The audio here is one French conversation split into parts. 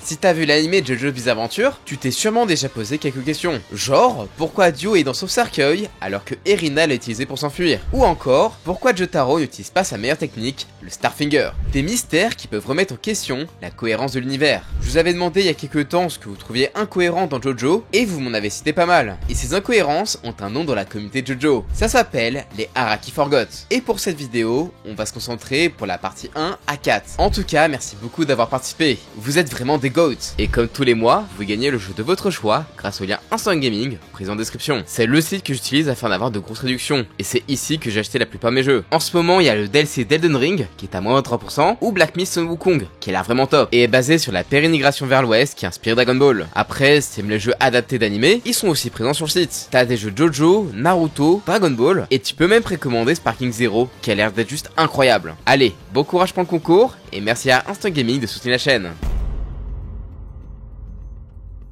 Si t'as vu l'anime JoJo's Bizarre Adventure, tu t'es sûrement déjà posé quelques questions. Genre, pourquoi Dio est dans son cercueil alors que Erina l'a utilisé pour s'enfuir? Ou encore, pourquoi Jotaro n'utilise pas sa meilleure technique, le Starfinger? Des mystères qui peuvent remettre en question la cohérence de l'univers. Je vous avais demandé il y a quelques temps ce que vous trouviez incohérent dans JoJo, et vous m'en avez cité pas mal. Et ces incohérences ont un nom dans la communauté de JoJo. Ça s'appelle les Araki Forgot. Et pour cette vidéo, on va se concentrer pour la partie 1 à 4. En tout cas, merci beaucoup d'avoir participé. Vous êtes vraiment des GOATs. Et comme tous les mois, vous gagnez le jeu de votre choix grâce au lien Instant Gaming présent en description. C'est le site que j'utilise afin d'avoir de grosses réductions. Et c'est ici que j'ai acheté la plupart de mes jeux. En ce moment, il y a le DLC d'Elden Ring qui est à moins 23%, ou Black Myth Sun Wukong qui a l'air vraiment top et est basé sur la pérénigration vers l'ouest qui inspire Dragon Ball. Après, si t'aimes les jeux adaptés d'animé, ils sont aussi présents sur le site. T'as des jeux JoJo, Naruto, Dragon Ball, et tu peux même précommander Sparking Zero qui a l'air d'être juste incroyable. Allez, bon courage pour le concours et merci à Instant Gaming de soutenir la chaîne.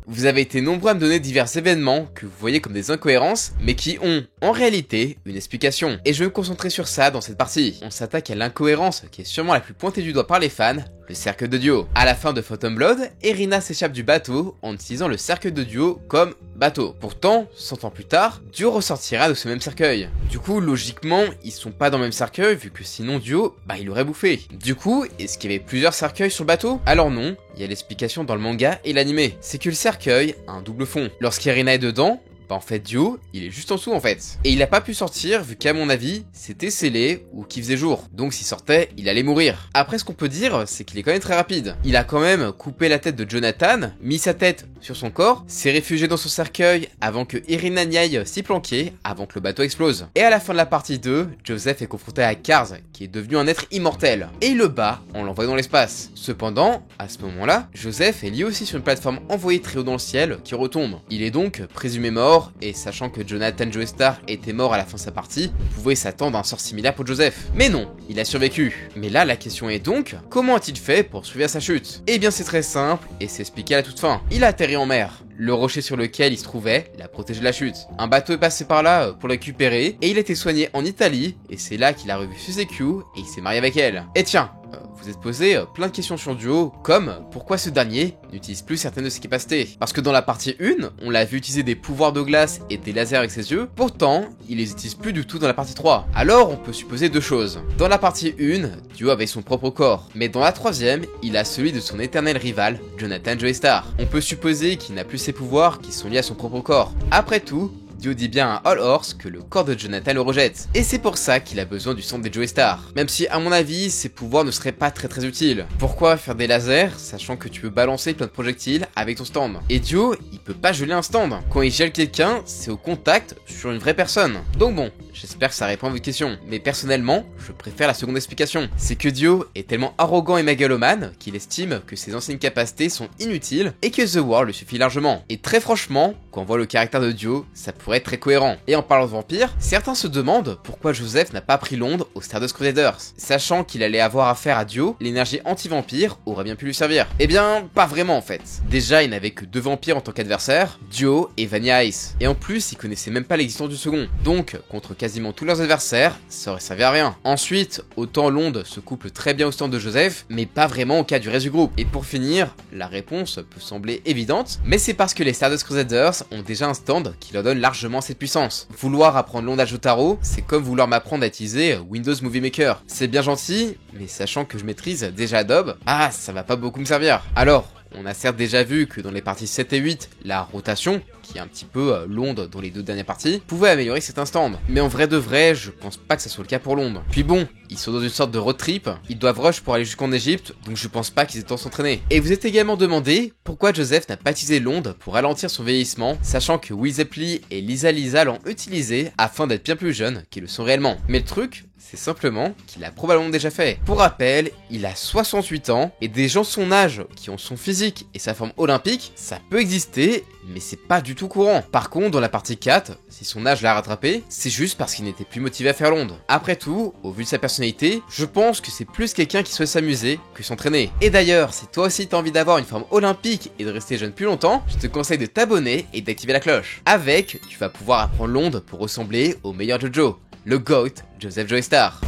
Vous avez été nombreux à me donner divers événements que vous voyez comme des incohérences, mais qui ont, en réalité, une explication. Et je vais me concentrer sur ça dans cette partie. On s'attaque à l'incohérence qui est sûrement la plus pointée du doigt par les fans, le cercle de Dio. À la fin de Phantom Blood, Erina s'échappe du bateau en utilisant le cercle de Dio comme bateau. Pourtant, 100 ans plus tard, Dio ressortira de ce même cercueil. Du coup, logiquement, ils sont pas dans le même cercueil vu que sinon Dio, il l'aurait bouffé. Du coup, est-ce qu'il y avait plusieurs cercueils sur le bateau? Alors non, il y a l'explication dans le manga et l'animé. C'est que le cercueil a un double fond. Lorsqu'Erina est dedans, en fait Dio, il est juste en dessous en fait. Et il a pas pu sortir vu qu'à mon avis, c'était scellé ou qu'il faisait jour. Donc s'il sortait, il allait mourir. Après ce qu'on peut dire, c'est qu'il est quand même très rapide. Il a quand même coupé la tête de Jonathan, mis sa tête sur son corps, s'est réfugié dans son cercueil avant que Erina n'y aille s'y planquer, avant que le bateau explose. Et à la fin de la partie 2, Joseph est confronté à Cars, qui est devenu un être immortel. Et il le bat en l'envoyant dans l'espace. Cependant, à ce moment-là, Joseph est lié aussi sur une plateforme envoyée très haut dans le ciel qui retombe. Il est donc présumé mort, et sachant que Jonathan Joestar était mort à la fin de sa partie, on pouvait s'attendre à un sort similaire pour Joseph. Mais non, il a survécu. Mais là, la question est donc, comment a-t-il fait pour survivre à sa chute? Eh bien c'est très simple, et c'est expliqué à la toute fin. Il a atterri en mer. Le rocher sur lequel il se trouvait l'a protégé de la chute. Un bateau est passé par là pour le récupérer, et il a été soigné en Italie, et c'est là qu'il a revu Suzeku, et il s'est marié avec elle. Et tiens, vous êtes posé plein de questions sur Dio, comme pourquoi ce dernier n'utilise plus certaines de ses capacités. Parce que dans la partie 1, on l'a vu utiliser des pouvoirs de glace et des lasers avec ses yeux, pourtant, il les utilise plus du tout dans la partie 3. Alors, on peut supposer deux choses. Dans la partie 1, Dio avait son propre corps, mais dans la troisième, il a celui de son éternel rival, Jonathan Joestar. On peut supposer qu'il n'a plus ses pouvoirs qui sont liés à son propre corps. Après tout, Dio dit bien à All Horse que le corps de Jonathan le rejette. Et c'est pour ça qu'il a besoin du sang des Joestar. Même si, à mon avis, ses pouvoirs ne seraient pas très utiles. Pourquoi faire des lasers, sachant que tu peux balancer plein de projectiles avec ton stand? Et Dio, il peut pas geler un stand. Quand il gèle quelqu'un, c'est au contact sur une vraie personne. Donc bon, j'espère que ça répond à votre question. Mais personnellement, je préfère la seconde explication. C'est que Dio est tellement arrogant et mégalomane qu'il estime que ses anciennes capacités sont inutiles et que The War lui suffit largement. Et très franchement, quand on voit le caractère de Dio, ça pourrait être très cohérent. Et en parlant de vampires, certains se demandent pourquoi Joseph n'a pas pris Londres au Stardust Crusaders. Sachant qu'il allait avoir affaire à Dio, l'énergie anti-vampire aurait bien pu lui servir. Eh bien, pas vraiment en fait. Déjà, il n'avait que deux vampires en tant qu'adversaires, Dio et Vanilla Ice. Et en plus, il connaissait même pas l'existence du second. Donc, contre quasiment tous leurs adversaires, ça aurait servi à rien. Ensuite, autant Londres se couple très bien au stand de Joseph, mais pas vraiment au cas du reste du groupe. Et pour finir, la réponse peut sembler évidente, mais c'est parce que les Stardust Crusaders ont déjà un stand qui leur donne largement cette puissance. Vouloir apprendre Londres à Jotaro, c'est comme vouloir m'apprendre à utiliser Windows Movie Maker. C'est bien gentil, mais sachant que je maîtrise déjà Adobe, ça va pas beaucoup me servir. Alors, on a certes déjà vu que dans les parties 7 et 8, la rotation, qui est un petit peu Londres dans les deux dernières parties, pouvait améliorer certains stands. Mais en vrai de vrai, je pense pas que ça soit le cas pour Londres. Puis bon, ils sont dans une sorte de road trip, ils doivent rush pour aller jusqu'en Égypte, donc je pense pas qu'ils aient le temps de s'entraîner. Et vous êtes également demandé pourquoi Joseph n'a pas utilisé Londres pour ralentir son vieillissement, sachant que Will Zeppeli et Lisa l'ont utilisé afin d'être bien plus jeunes qu'ils le sont réellement. Mais le truc, c'est simplement qu'il a probablement déjà fait. Pour rappel, il a 68 ans, et des gens de son âge qui ont son physique et sa forme olympique, ça peut exister, mais c'est pas du tout courant. Par contre, dans la partie 4, si son âge l'a rattrapé, c'est juste parce qu'il n'était plus motivé à faire Londres. Après tout, au vu de sa personnalité, je pense que c'est plus quelqu'un qui souhaite s'amuser que s'entraîner. Et d'ailleurs, si toi aussi t'as envie d'avoir une forme olympique et de rester jeune plus longtemps, je te conseille de t'abonner et d'activer la cloche. Avec, tu vas pouvoir apprendre Londres pour ressembler au meilleur JoJo, le GOAT, Joseph Joestar.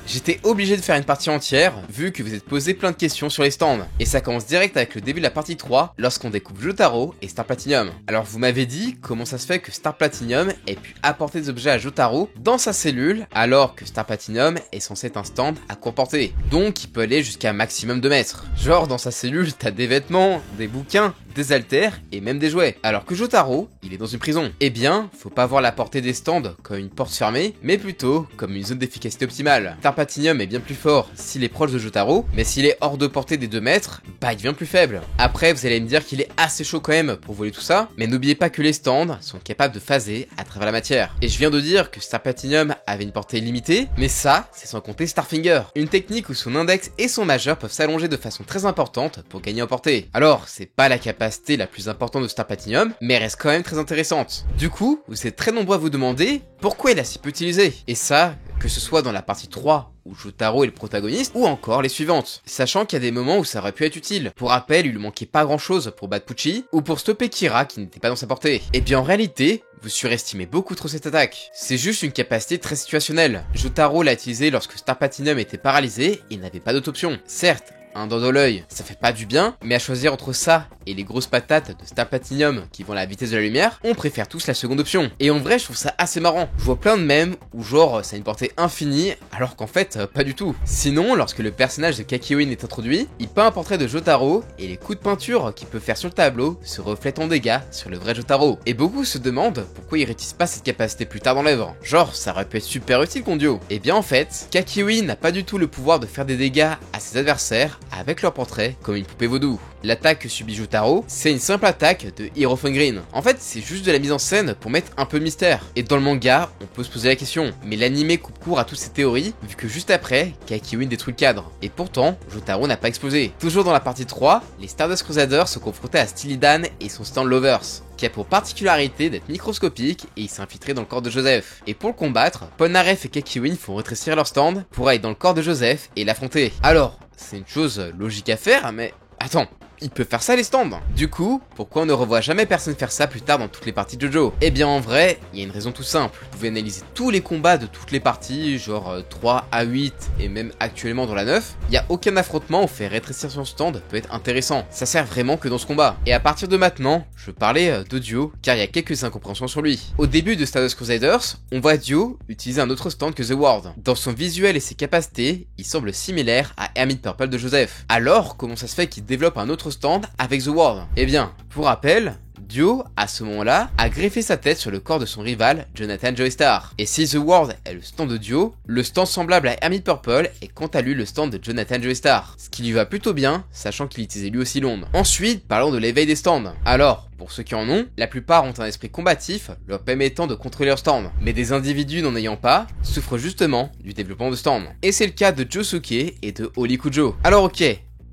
J'étais obligé de faire une partie entière, vu que vous êtes posé plein de questions sur les stands. Et ça commence direct avec le début de la partie 3, lorsqu'on découvre Jotaro et Star Platinum. Alors vous m'avez dit comment ça se fait que Star Platinum ait pu apporter des objets à Jotaro dans sa cellule, alors que Star Platinum est censé être un stand à courte portée. Donc il peut aller jusqu'à un maximum de mètres. Genre dans sa cellule, t'as des vêtements, des bouquins, des haltères et même des jouets. Alors que Jotaro, il est dans une prison. Eh bien, faut pas voir la portée des stands comme une porte fermée, mais plutôt comme une zone d'efficacité optimale. Star Platinum est bien plus fort s'il est proche de Jotaro, mais s'il est hors de portée des 2 mètres, bah il devient plus faible. Après, vous allez me dire qu'il est assez chaud quand même pour voler tout ça, mais n'oubliez pas que les stands sont capables de phaser à travers la matière. Et je viens de dire que Star Platinum avait une portée limitée, mais ça, c'est sans compter Starfinger, une technique où son index et son majeur peuvent s'allonger de façon très importante pour gagner en portée. Alors, c'est pas la capacité la plus importante de Star Platinum, mais reste quand même très intéressante. Du coup, vous êtes très nombreux à vous demander pourquoi il a si peu utilisé. Et ça, que ce soit dans la partie 3 où Jotaro est le protagoniste, ou encore les suivantes, sachant qu'il y a des moments où ça aurait pu être utile. Pour rappel, il lui manquait pas grand chose pour battre Pucci, ou pour stopper Kira qui n'était pas dans sa portée. Et bien en réalité, vous surestimez beaucoup trop cette attaque. C'est juste une capacité très situationnelle. Jotaro l'a utilisé lorsque Star Platinum était paralysé et n'avait pas d'autre option. Certes, un doigt dans l'œil, ça fait pas du bien, mais à choisir entre ça et les grosses patates de Star Platinum qui vont à la vitesse de la lumière, on préfère tous la seconde option. Et en vrai, je trouve ça assez marrant. Je vois plein de mèmes où genre ça a une portée infinie, alors qu'en fait, pas du tout. Sinon, lorsque le personnage de Kakyoin est introduit, il peint un portrait de Jotaro et les coups de peinture qu'il peut faire sur le tableau se reflètent en dégâts sur le vrai Jotaro. Et beaucoup se demandent pourquoi il réutilise pas cette capacité plus tard dans l'œuvre. Genre, ça aurait pu être super utile contre Dio. Et bien en fait, Kakyoin n'a pas du tout le pouvoir de faire des dégâts à ses adversaires avec leur portrait comme une poupée vaudou. L'attaque que subit Jotaro, c'est une simple attaque de Hero Green. En fait, c'est juste de la mise en scène pour mettre un peu de mystère. Et dans le manga, on peut se poser la question, mais l'anime coupe court à toutes ces théories, vu que juste après, Kakyoin détruit le cadre. Et pourtant, Jotaro n'a pas explosé. Toujours dans la partie 3, les Stardust Crusaders sont confrontés à Steely Dan et son stand Lovers, qui a pour particularité d'être microscopique et il s'est infiltré dans le corps de Joseph. Et pour le combattre, Polnareff et Kakyoin font rétrécir leur stand pour aller dans le corps de Joseph et l'affronter. Alors, c'est une chose logique à faire, mais attends, il peut faire ça les stands. Du coup, pourquoi on ne revoit jamais personne faire ça plus tard dans toutes les parties de JoJo? Eh bien en vrai, il y a une raison tout simple. Vous pouvez analyser tous les combats de toutes les parties, genre 3 à 8 et même actuellement dans la 9. Il n'y a aucun affrontement où faire rétrécir son stand peut être intéressant. Ça sert vraiment que dans ce combat. Et à partir de maintenant, je parlais de Dio, car il y a quelques incompréhensions sur lui. Au début de Stardust Crusaders, on voit Dio utiliser un autre stand que The World. Dans son visuel et ses capacités, il semble similaire à Hermit Purple de Joseph. Alors, comment ça se fait qu'il développe un autre stand avec The World? Eh bien, pour rappel, Dio, à ce moment-là, a greffé sa tête sur le corps de son rival, Jonathan Joestar. Et si The World est le stand de Dio, le stand semblable à Hermit Purple est quant à lui le stand de Jonathan Joestar. Ce qui lui va plutôt bien, sachant qu'il utilisait lui aussi l'onde. Ensuite, parlons de l'éveil des stands. Alors, pour ceux qui en ont, la plupart ont un esprit combatif leur permettant de contrôler leur stand. Mais des individus n'en ayant pas, souffrent justement du développement de stand. Et c'est le cas de Josuke et de Oli Kujo. Alors ok,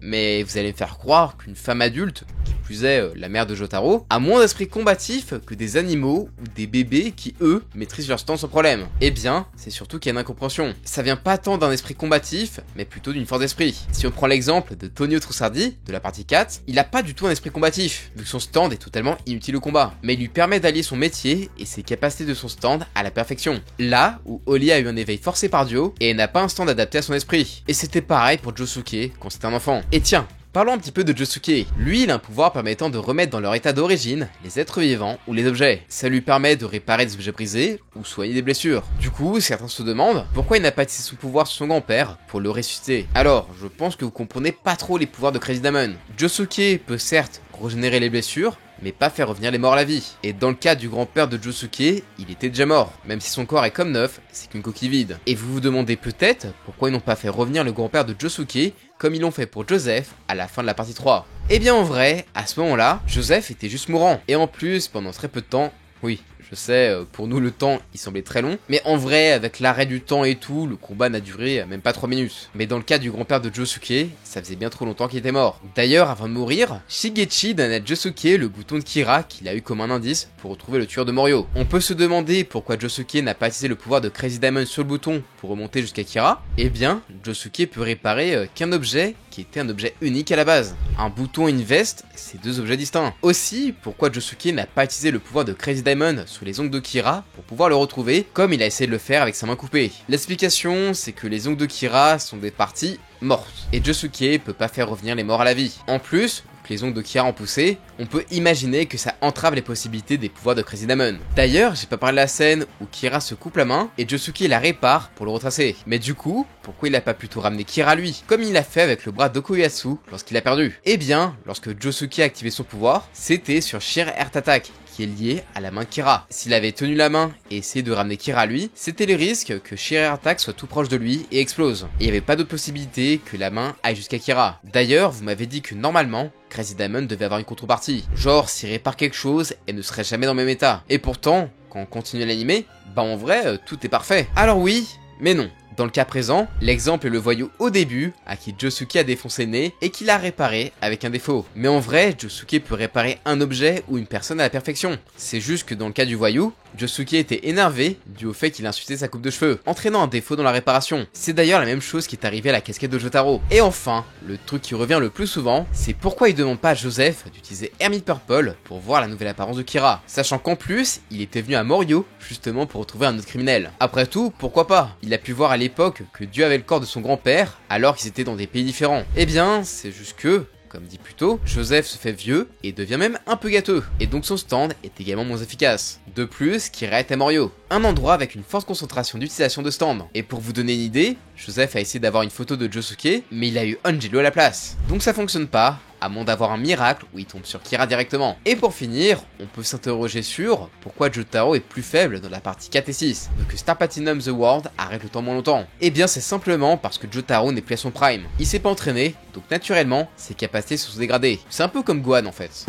mais vous allez me faire croire qu'une femme adulte, qui plus est la mère de Jotaro, a moins d'esprit combatif que des animaux ou des bébés qui, eux, maîtrisent leur stand sans problème. Eh bien, c'est surtout qu'il y a une incompréhension. Ça vient pas tant d'un esprit combatif, mais plutôt d'une force d'esprit. Si on prend l'exemple de Tonio Trussardi, de la partie 4, il a pas du tout un esprit combatif, vu que son stand est totalement inutile au combat. Mais il lui permet d'allier son métier et ses capacités de son stand à la perfection. Là où Oli a eu un éveil forcé par Dio, et n'a pas un stand adapté à son esprit. Et c'était pareil pour Josuke quand c'était un enfant. Et tiens, parlons un petit peu de Josuke. Lui, il a un pouvoir permettant de remettre dans leur état d'origine les êtres vivants ou les objets. Ça lui permet de réparer des objets brisés ou soigner des blessures. Du coup, certains se demandent pourquoi il n'a pas utilisé son pouvoir sur son grand-père pour le ressusciter. Alors, je pense que vous comprenez pas trop les pouvoirs de Crazy Diamond. Josuke peut certes régénérer les blessures, mais pas faire revenir les morts à la vie. Et dans le cas du grand-père de Josuke, il était déjà mort. Même si son corps est comme neuf, c'est qu'une coquille vide. Et vous vous demandez peut-être pourquoi ils n'ont pas fait revenir le grand-père de Josuke comme ils l'ont fait pour Joseph à la fin de la partie 3. Eh bien en vrai, à ce moment-là, Joseph était juste mourant. Et en plus, pendant très peu de temps, oui, je sais, pour nous le temps il semblait très long, mais en vrai avec l'arrêt du temps et tout, le combat n'a duré même pas 3 minutes. Mais dans le cas du grand-père de Josuke, ça faisait bien trop longtemps qu'il était mort. D'ailleurs avant de mourir, Shigechi donne à Josuke le bouton de Kira qu'il a eu comme un indice pour retrouver le tueur de Morio. On peut se demander pourquoi Josuke n'a pas utilisé le pouvoir de Crazy Diamond sur le bouton pour remonter jusqu'à Kira. Eh bien, Josuke peut réparer qu'un objet qui était un objet unique à la base. Un bouton et une veste, c'est deux objets distincts. Aussi, pourquoi Josuke n'a pas utilisé le pouvoir de Crazy Diamond sur les ongles de Kira pour pouvoir le retrouver, comme il a essayé de le faire avec sa main coupée. L'explication, c'est que les ongles de Kira sont des parties mortes, et Josuke peut pas faire revenir les morts à la vie. En plus, que les ongles de Kira ont poussé, on peut imaginer que ça entrave les possibilités des pouvoirs de Crazy Diamond. D'ailleurs, j'ai pas parlé de la scène où Kira se coupe la main et Josuke la répare pour le retracer. Mais du coup, pourquoi il a pas plutôt ramené Kira lui, comme il l'a fait avec le bras d'Okoyasu lorsqu'il l'a perdu? Eh bien, lorsque Josuke a activé son pouvoir, c'était sur Sheer Earth Attack, qui est lié à la main Kira. S'il avait tenu la main et essayé de ramener Kira à lui, c'était le risque que Sheer Earth Attack soit tout proche de lui et explose. Et il n'y avait pas d'autre possibilité que la main aille jusqu'à Kira. D'ailleurs, vous m'avez dit que normalement, Crazy Diamond devait avoir une contrepartie. Genre, s'il répare quelque chose, elle ne serait jamais dans le même état. Et pourtant, quand on continue l'animé, bah en vrai, tout est parfait. Alors oui, mais non. Dans le cas présent, l'exemple est le voyou au début, à qui Josuke a défoncé le nez et qui l'a réparé avec un défaut. Mais en vrai, Josuke peut réparer un objet ou une personne à la perfection. C'est juste que dans le cas du voyou, Josuke était énervé dû au fait qu'il a insulté sa coupe de cheveux, entraînant un défaut dans la réparation. C'est d'ailleurs la même chose qui est arrivé à la casquette de Jotaro. Et enfin, le truc qui revient le plus souvent, c'est pourquoi il demande pas à Joseph d'utiliser Hermit Purple pour voir la nouvelle apparence de Kira, sachant qu'en plus, il était venu à Morio justement pour retrouver un autre criminel. Après tout, pourquoi pas? Il a pu voir à l'époque que Dieu avait le corps de son grand-père alors qu'ils étaient dans des pays différents. Eh bien, c'est juste que, comme dit plus tôt, Joseph se fait vieux et devient même un peu gâteux, et donc son stand est également moins efficace. De plus, Kira est à Morio, un endroit avec une forte concentration d'utilisation de stand. Et pour vous donner une idée, Joseph a essayé d'avoir une photo de Josuke, mais il a eu Angelo à la place. Donc ça fonctionne pas, à moins d'avoir un miracle où il tombe sur Kira directement. Et pour finir, on peut s'interroger sur pourquoi Jotaro est plus faible dans la partie 4 et 6, donc que Star Platinum The World arrête le temps moins longtemps. Eh bien c'est simplement parce que Jotaro n'est plus à son prime. Il s'est pas entraîné, donc naturellement, ses capacités sont dégradées. C'est un peu comme Gohan en fait.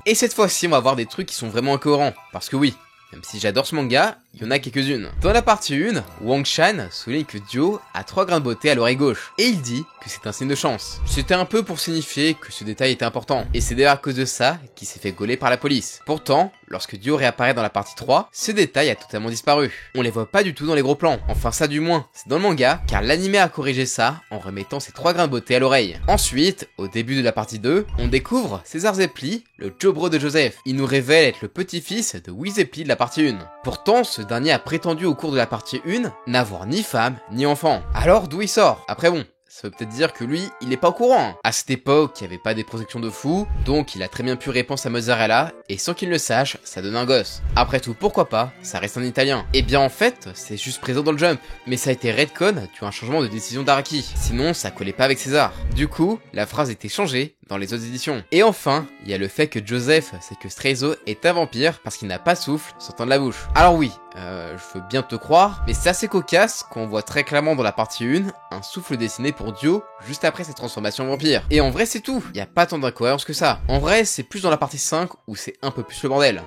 Et cette fois-ci, on va voir des trucs qui sont vraiment incohérents, parce que oui, même si j'adore ce manga, il y en a quelques-unes. Dans la partie 1, Wang Chan souligne que Dio a 3 grains de beauté à l'oreille gauche, et il dit que c'est un signe de chance. C'était un peu pour signifier que ce détail était important, et c'est d'ailleurs à cause de ça qu'il s'est fait gauler par la police. Pourtant, lorsque Dio réapparaît dans la partie 3, ce détail a totalement disparu. On les voit pas du tout dans les gros plans, enfin ça du moins, c'est dans le manga, car l'anime a corrigé ça en remettant ces 3 grains de beauté à l'oreille. Ensuite, au début de la partie 2, on découvre César Zeppli, le Jobro de Joseph. Il nous révèle être le petit-fils de Louis Zeppli de la partie 1. Pourtant, ce dernier a prétendu au cours de la partie 1 n'avoir ni femme ni enfant. Alors d'où il sort? Après bon, ça veut peut-être dire que lui, il est pas au courant. À cette époque, il n'y avait pas des protections de fou, donc il a très bien pu répondre sa mozzarella, et sans qu'il le sache, ça donne un gosse. Après tout, pourquoi pas, ça reste un italien. Et bien en fait, c'est juste présent dans le Jump, mais ça a été retcon dû à un changement de décision d'Araki, sinon ça collait pas avec César. Du coup, la phrase était changée dans les autres éditions. Et enfin, il y a le fait que Joseph sait que Straizo est un vampire parce qu'il n'a pas de souffle sortant de la bouche. Alors oui, je veux bien te croire, mais c'est assez cocasse qu'on voit très clairement dans la partie 1 un souffle dessiné pour Dio juste après sa transformation en vampire. Et en vrai c'est tout, il y a pas tant d'incohérence que ça. En vrai c'est plus dans la partie 5 où c'est un peu plus le bordel.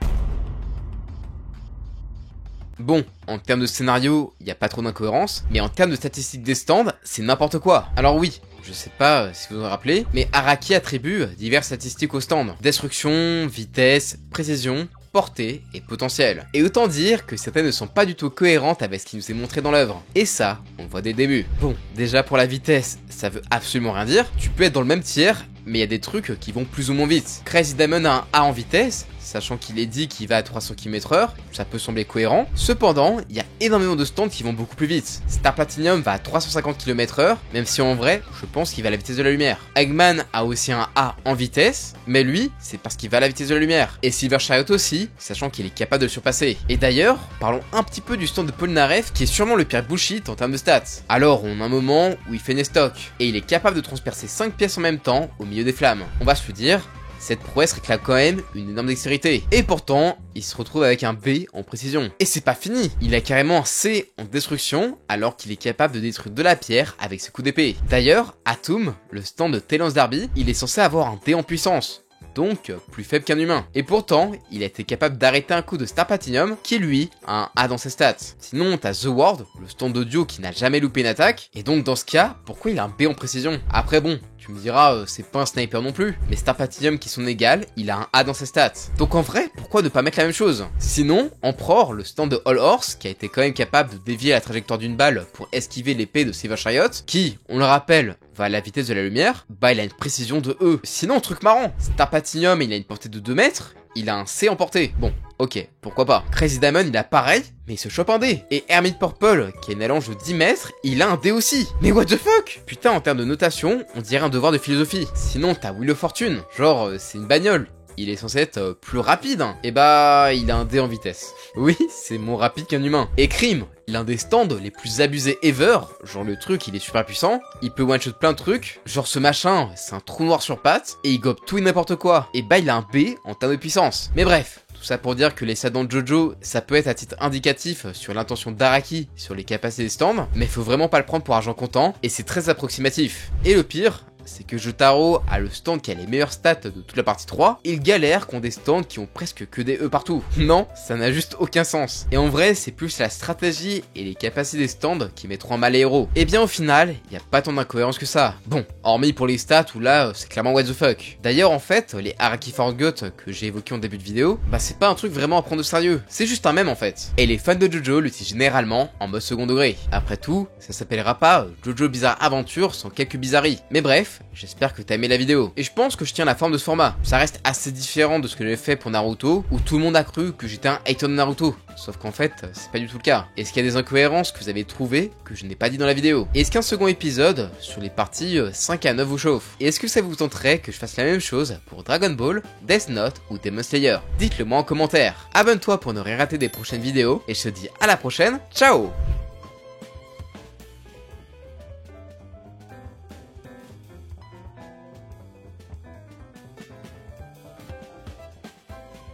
Bon, en termes de scénario, il n'y a pas trop d'incohérence, mais en termes de statistiques des stands, c'est n'importe quoi. Alors oui, je sais pas si vous vous rappelez, mais Araki attribue diverses statistiques au stand. Destruction, vitesse, précision, portée et potentiel. Et autant dire que certaines ne sont pas du tout cohérentes avec ce qui nous est montré dans l'œuvre. Et ça, on le voit dès le début. Bon, déjà pour la vitesse, ça veut absolument rien dire. Tu peux être dans le même tiers, mais il y a des trucs qui vont plus ou moins vite. Crazy Diamond a un A en vitesse, sachant qu'il est dit qu'il va à 300 km/h, ça peut sembler cohérent. Cependant, il y a énormément de stands qui vont beaucoup plus vite. Star Platinum va à 350 km/h, même si en vrai, je pense qu'il va à la vitesse de la lumière. Eggman a aussi un A en vitesse, mais lui, c'est parce qu'il va à la vitesse de la lumière. Et Silver Chariot aussi, sachant qu'il est capable de le surpasser. Et d'ailleurs, parlons un petit peu du stand de Polnareff, qui est sûrement le pire bullshit en termes de stats. Alors, on a un moment où il fait Nestoc, et il est capable de transpercer 5 pièces en même temps au milieu des flammes. On va se le dire, cette prouesse réclame quand même une énorme dextérité. Et pourtant, il se retrouve avec un B en précision. Et c'est pas fini, il a carrément un C en destruction, alors qu'il est capable de détruire de la pierre avec ses coups d'épée. D'ailleurs, Atum, le stand de Tailance Derby, il est censé avoir un D en puissance, donc plus faible qu'un humain. Et pourtant, il a été capable d'arrêter un coup de Star Platinum, qui lui a un A dans ses stats. Sinon, t'as The Ward, le stand d'audio qui n'a jamais loupé une attaque, et donc dans ce cas, pourquoi il a un B en précision? Après bon, tu me diras, c'est pas un sniper non plus, mais Star Platinum qui sont égales, il a un A dans ses stats. Donc en vrai, pourquoi ne pas mettre la même chose? Sinon, Emperor, le stand de All Horse, qui a été quand même capable de dévier la trajectoire d'une balle pour esquiver l'épée de Silver Chariot, qui, on le rappelle, va à la vitesse de la lumière, bah il a une précision de E. Sinon, truc marrant, Star Platinum il a une portée de 2 mètres, il a un C en portée. Bon, ok, pourquoi pas. Crazy Diamond il a pareil, mais il se chope un D. Et Hermit Purple, qui a une allonge de 10 mètres, il a un D aussi. Mais what the fuck? Putain, en termes de notation, on dirait un devoir de philosophie. Sinon, t'as Wheel of Fortune, genre c'est une bagnole. Il est censé être plus rapide, hein. Et bah, il a un dé en vitesse. Oui, c'est moins rapide qu'un humain. Et Crime, l'un des stands les plus abusés ever, genre le truc il est super puissant, il peut one-shot plein de trucs, genre ce machin, c'est un trou noir sur pattes, et il gobe tout et n'importe quoi. Et bah, il a un B en termes de puissance. Mais bref. Tout ça pour dire que les stats dans Jojo, ça peut être à titre indicatif sur l'intention d'Araki, sur les capacités des stands, mais faut vraiment pas le prendre pour argent comptant, et c'est très approximatif. Et le pire, c'est que Jotaro a le stand qui a les meilleures stats de toute la partie 3, il galère contre des stands qui ont presque que des E partout. Non, ça n'a juste aucun sens. Et en vrai, c'est plus la stratégie et les capacités des stands qui mettront en mal les héros. Et bien au final, il n'y a pas tant d'incohérence que ça. Bon, hormis pour les stats où là, c'est clairement what the fuck. D'ailleurs en fait, les Araki Forgot que j'ai évoqués en début de vidéo, bah c'est pas un truc vraiment à prendre au sérieux. C'est juste un mème en fait. Et les fans de Jojo l'utilisent généralement en mode second degré. Après tout, ça s'appellera pas Jojo Bizarre Aventure sans quelques bizarreries. Mais bref, j'espère que t'as aimé la vidéo. Et je pense que je tiens la forme de ce format. Ça reste assez différent de ce que j'avais fait pour Naruto, où tout le monde a cru que j'étais un hater de Naruto. Sauf qu'en fait, c'est pas du tout le cas. Est-ce qu'il y a des incohérences que vous avez trouvées que je n'ai pas dit dans la vidéo? Et est-ce qu'un second épisode sur les parties 5 à 9 vous chauffe? Et est-ce que ça vous tenterait que je fasse la même chose pour Dragon Ball, Death Note ou Demon Slayer? Dites-le moi en commentaire. Abonne-toi pour ne rien rater des prochaines vidéos, et je te dis à la prochaine, ciao!